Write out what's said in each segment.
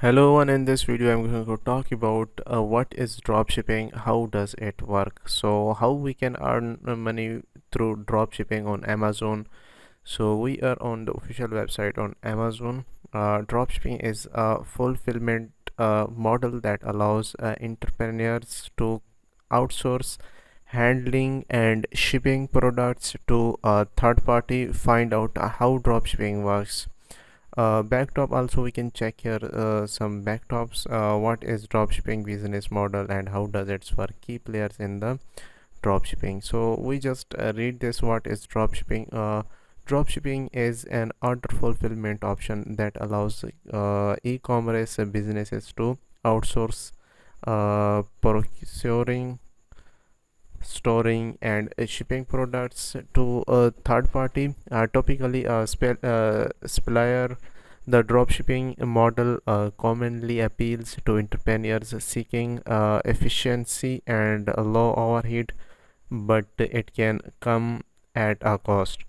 Hello, and in this video I'm going to talk about what is dropshipping, how does it work, so how we can earn money through dropshipping on Amazon. So we are on the official website on Amazon. Dropshipping is a fulfillment model that allows entrepreneurs to outsource handling and shipping products to a third party. Find out how dropshipping works. Backdrop, also we can check here some backdrops. What is dropshipping business model and how does it work, key players in the dropshipping. So we just read this. What is dropshipping? Dropshipping is an order fulfillment option that allows e-commerce businesses to outsource procuring, storing and shipping products to a third party, typically a supplier. The dropshipping model commonly appeals to entrepreneurs seeking efficiency and low overhead, but it can come at a cost.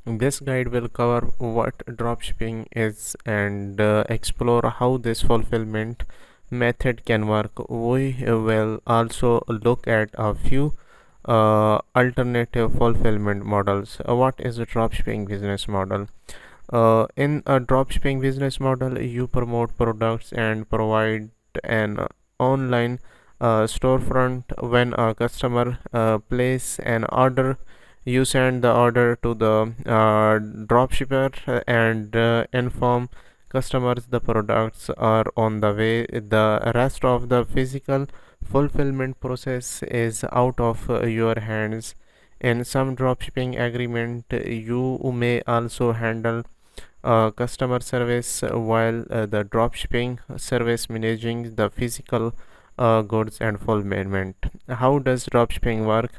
This guide will cover what dropshipping is and explore how this fulfillment method can work. We will also look at a few alternative fulfillment models. What is a dropshipping business model? In a dropshipping business model, you promote products and provide an online storefront. When a customer place an order, you send the order to the dropshipper and inform customers the products are on the way. The rest of the physical fulfillment process is out of your hands. In some dropshipping agreement, you may also handle customer service while the dropshipping service managing the physical goods and fulfillment. How does dropshipping work?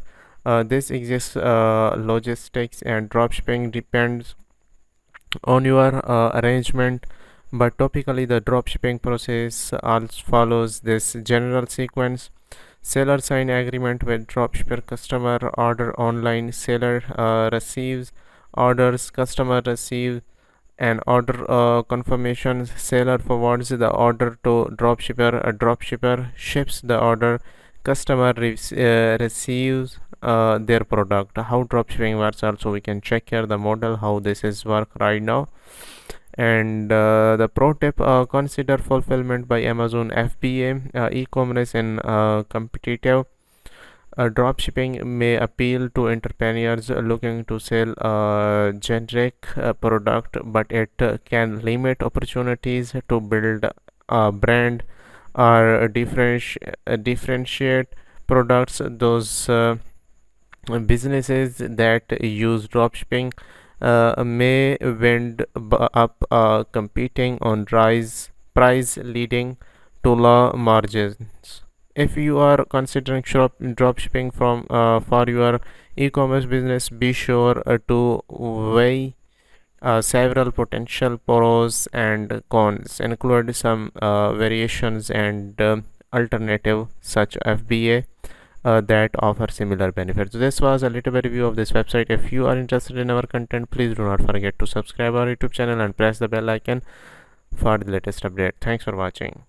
This exists logistics and dropshipping depends on your arrangement, but typically the dropshipping process also follows this general sequence. Seller sign agreement with dropshipper, customer order online, seller receives orders, customer receives an order confirmation, seller forwards the order to dropshipper, a dropshipper ships the order, customer receives their product. How dropshipping works, also we can check here the model how this is work right now. And the pro tip, consider fulfillment by Amazon FBA. E-commerce in competitive dropshipping may appeal to entrepreneurs looking to sell a generic product, but it can limit opportunities to build a brand or differentiate products. Those businesses that use dropshipping may end up competing on price, leading to low margins. If you are considering dropshipping for your e-commerce business, be sure to weigh several potential pros and cons, include some variations and alternative such FBA that offer similar benefits. This was a little bit review of this website. If you are interested in our content, please do not forget to subscribe our YouTube channel and press the bell icon for the latest update. Thanks for watching.